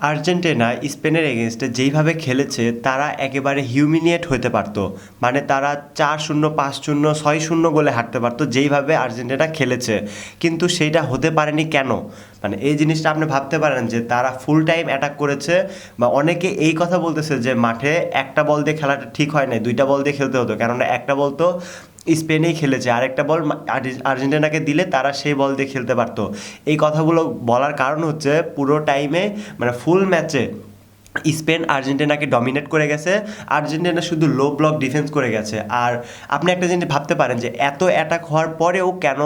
Argentina স্পেনের এগেনস্টে যেইভাবে খেলেছে তারা একেবারে হিউমিলিয়েট হতে পারতো। মানে তারা 4-0, 5-0, 6-0 গোলে হারতে পারতো যেইভাবে আর্জেন্টিনা খেলেছে। কিন্তু সেইটা হতে পারেনি কেন? মানে এই জিনিসটা আপনি ভাবতে পারেন যে তারা ফুল টাইম অ্যাটাক করেছে, বা অনেকে এই কথা বলতেছে যে মাঠে একটা বল দিয়ে খেলাটা ঠিক হয় নাই, দুইটা বল দিয়ে খেলতে হতো, কেননা একটা বল তো স্পেনেই খেলেছে, আরেকটা বল আর্জেন্টিনাকে দিলে তারা সেই বল দিয়ে খেলতে পারতো। এই কথাগুলো বলার কারণ হচ্ছে পুরো টাইমে, মানে ফুল ম্যাচে স্পেন আর্জেন্টিনাকে ডমিনেট করে গেছে। আর্জেন্টিনা শুধু লো ব্লক ডিফেন্স করে গেছে। আর আপনি একটা জিনিস ভাবতে পারেন যে এত অ্যাটাক হওয়ার পরেও কেন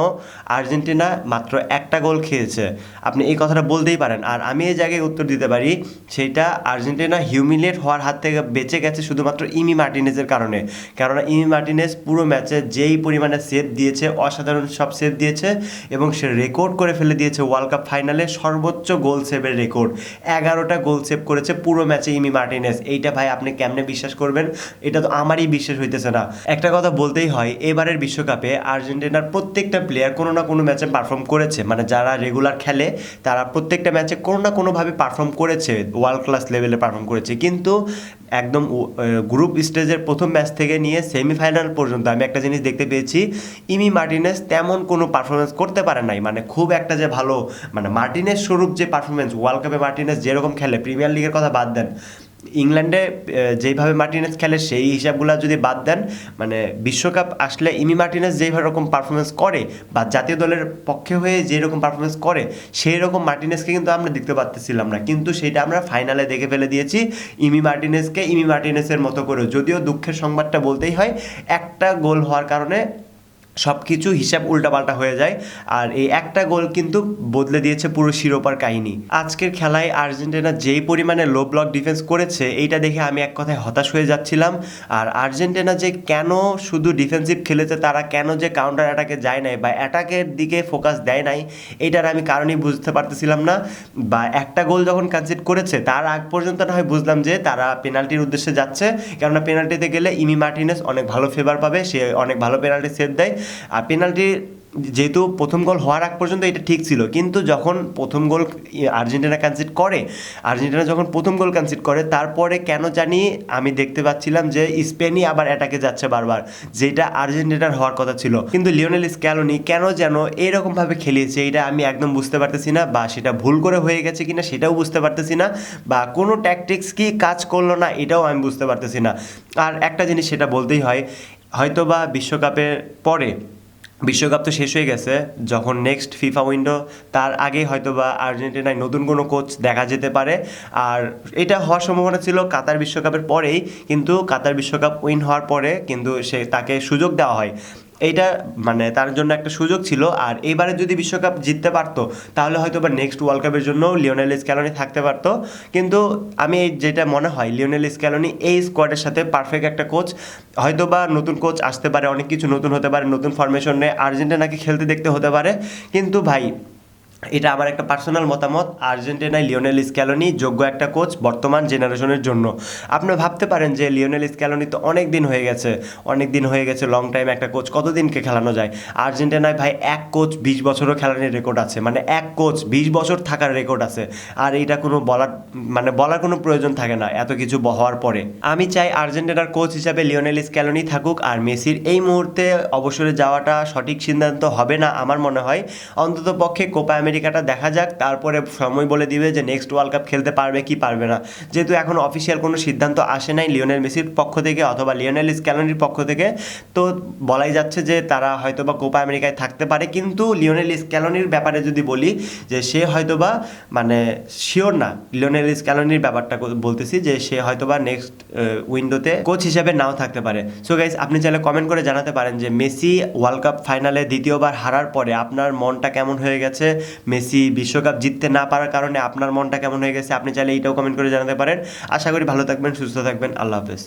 আর্জেন্টিনা মাত্র একটা গোল খেয়েছে, আপনি এই কথাটা বলতেই পারেন। আর আমি এই জায়গায় উত্তর দিতে পারি, সেইটা আর্জেন্টিনা হিউমিলিয়েট হওয়ার হাত থেকে বেঁচে গেছে শুধুমাত্র ইমি মার্টিনেজের কারণে। কেননা ইমি মার্টিনেজ পুরো ম্যাচে যেই পরিমাণে সেভ দিয়েছে, অসাধারণ সব সেভ দিয়েছে, এবং সে রেকর্ড করে ফেলে দিয়েছে ওয়ার্ল্ড কাপ ফাইনালে সর্বোচ্চ গোল সেভের রেকর্ড। 11টা গোল সেভ করেছে পুরো ম্যাচে ইমি মার্টিনেজ। এইটা ভাই আপনি কেমনে বিশ্বাস করবেন? এটা তো আমারই বিশ্বাস হইতেছে না। একটা কথা বলতেই হয়, এবারের বিশ্বকাপে আর্জেন্টিনার প্রত্যেকটা প্লেয়ার কোনো না কোনো ম্যাচে পারফর্ম করেছে। মানে যারা রেগুলার খেলে তারা প্রত্যেকটা ম্যাচে কোনো না কোনোভাবে পারফর্ম করেছে, ওয়ার্ল্ড ক্লাস লেভেলে পারফর্ম করেছে। কিন্তু একদম গ্রুপ স্টেজের প্রথম ম্যাচ থেকে নিয়ে সেমিফাইনাল পর্যন্ত আমি একটা জিনিস দেখতে পেয়েছি, ইমি মার্টিনেজ তেমন কোনো পারফরমেন্স করতে পারে নাই। মানে খুব একটা যে ভালো, মানে মার্টিনেজ স্বরূপ যে পারফরমেন্স, ওয়ার্ল্ড কাপে মার্টিনেজ যেরকম খেলে, প্রিমিয়ার লিগের কথা বাদ দেন, ইংল্যান্ডে যেইভাবে মার্টিনেজ খেলে সেই হিসাবগুলো যদি বাদ দেন, মানে বিশ্বকাপ আসলে ইমি মার্টিনেজ যেইভাবে রকম পারফরমেন্স করে, বা জাতীয় দলের পক্ষে হয়ে যেরকম পারফরমেন্স করে, সেই রকম মার্টিনেজকে কিন্তু আমরা দেখতে পাচ্ছিলাম না। কিন্তু সেটা আমরা ফাইনালে দেখে ফেলে দিয়েছি ইমি মার্টিনেজকে ইমি মার্টিনেজের মতো করে। যদিও দুঃখের সংবাদটা বলতেই হয়, একটা গোল হওয়ার কারণে সব কিছু হিসাব উল্টাপাল্টা হয়ে যায়। আর এই একটা গোল কিন্তু বদলে দিয়েছে পুরো শিরোপার কাহিনী। আজকের খেলায় আর্জেন্টিনা যেই পরিমাণে লো ব্লক ডিফেন্স করেছে, এইটা দেখে আমি এক কথায় হতাশ হয়ে যাচ্ছিলাম। আর আর্জেন্টিনা যে কেন শুধু ডিফেন্সিভ খেলেছে, তারা কেন যে কাউন্টার অ্যাটাকে যায় নাই বা অ্যাটাকের দিকে ফোকাস দেয় নাই, এইটার আমি কারণই বুঝতে পারতেছিলাম না। বা একটা গোল যখন কনসিড করেছে তার আগ পর্যন্ত না হয় বুঝলাম যে তারা পেনাল্টির উদ্দেশ্যে যাচ্ছে, কেননা পেনাল্টিতে গেলে ইমি মার্টিনেজ অনেক ভালো ফেভার পাবে, সে অনেক ভালো পেনাল্টি সেভ দেয়। আর পেনাল্টি যেহেতু প্রথম গোল হওয়ার আগ পর্যন্ত এটা ঠিক ছিল, কিন্তু যখন প্রথম গোল আর্জেন্টিনা কনসিড করে, আর্জেন্টিনা যখন প্রথম গোল কনসিড করে, তারপরে কেন জানি আমি দেখতে পাচ্ছিলাম যে স্পেনই আবার অ্যাটাকে যাচ্ছে বারবার, যেটা আর্জেন্টিনার হওয়ার কথা ছিল। কিন্তু লিওনেল স্ক্যালোনি কেন যেন এরকমভাবে খেলিয়েছে, এটা আমি একদম বুঝতে পারতেছি না। বা সেটা ভুল করে হয়ে গেছে কিনা সেটাও বুঝতে পারতেছি না, বা কোনো ট্যাকটিক্স কি কাজ করলো না এটাও আমি বুঝতে পারতেছি না। আর একটা জিনিস সেটা বলতেই হয়, হয়তো বা বিশ্বকাপের পরে, বিশ্বকাপ তো শেষ হয়ে গেছে, যখন নেক্সট ফিফা উইন্ডো, তার আগে হয়তো বা আর্জেন্টিনায় নতুন কোনো কোচ দেখা যেতে পারে। আর এটা হওয়ার সম্ভাবনা ছিল কাতার বিশ্বকাপের পরেই, কিন্তু কাতার বিশ্বকাপ উইন হওয়ার পরে কিন্তু তাকে সুযোগ দেওয়া হয়। এইটা মানে তার জন্য একটা সুযোগ ছিল। আর এবারে যদি বিশ্বকাপ জিততে পারতো, তাহলে হয়তো বা নেক্সট ওয়ার্ল্ড কাপের জন্য লিওনেল স্ক্যালোনি থাকতে পারতো। কিন্তু আমি যেটা মনে হয়, লিওনেল স্ক্যালোনি এই স্কোয়াডের সাথে পারফেক্ট একটা কোচ। হয়তো বা নতুন কোচ আসতে পারে, অনেক কিছু নতুন হতে পারে, নতুন ফরমেশনে আর্জেন্টিনাকে খেলতে দেখতে হতে পারে। কিন্তু ভাই, এটা আমার একটা পার্সোনাল মতামত, আর্জেন্টিনায় লিওনেল স্ক্যালোনি যোগ্য একটা কোচ বর্তমান জেনারেশনের জন্য। আপনি ভাবতে পারেন যে লিওনেল স্ক্যালোনি তো অনেক দিন হয়ে গেছে, অনেক দিন হয়ে গেছে, লং টাইম একটা কোচ কতদিনকে খেলানো যায়? আর্জেন্টিনায় ভাই এক কোচ 20 বছরও খেলানোর রেকর্ড আছে, মানে এক কোচ 20 বছর থাকার রেকর্ড আছে। আর এইটা কোনো বলার, মানে বলার কোনো প্রয়োজন থাকে না এত কিছু হওয়ার পরে। আমি চাই আর্জেন্টিনার কোচ হিসাবে লিওনেল স্ক্যালোনি থাকুক। আর মেসির এই মুহূর্তে অবসরে যাওয়াটা সঠিক সিদ্ধান্ত হবে না আমার মনে হয়। অন্তত পক্ষে কোপা আমেরিকাটা দেখা যাক, তারপরে সময় বলে দিবে যে নেক্সট ওয়ার্ল্ড কাপ খেলতে পারবে কি পারবে না। যেহেতু এখন অফিসিয়াল কোনো সিদ্ধান্ত আসে নাই লিওনেল মেসির পক্ষ থেকে অথবা লিওনেল স্ক্যালোনির পক্ষ থেকে, তো বলাই যাচ্ছে যে তারা হয়তো বা কোপা আমেরিকায় থাকতে পারে। কিন্তু লিওনেল স্ক্যালোনির ব্যাপারে যদি বলি, যে সে হয়তো বা, মানে শিওর না, লিওনেল স্ক্যালোনির ব্যাপারটা বলতেছি, যে সে হয়তো বা নেক্সট উইন্ডোতে কোচ হিসেবে নাও থাকতে পারে। সো গাইজ, আপনি চাইলে কমেন্ট করে জানাতে পারেন যে মেসি ওয়ার্ল্ড কাপ ফাইনালে দ্বিতীয়বার হারার পরে আপনার মনটা কেমন হয়ে গেছে, মেসি বিশ্বকাপ জিততে না পারার কারণে আপনার মনটা কেমন হয়ে গেছে। আপনি চাইলে এইটাও কমেন্ট করে জানাতে পারেন। আশা করি ভালো থাকবেন, সুস্থ থাকবেন। আল্লাহ হাফেজ।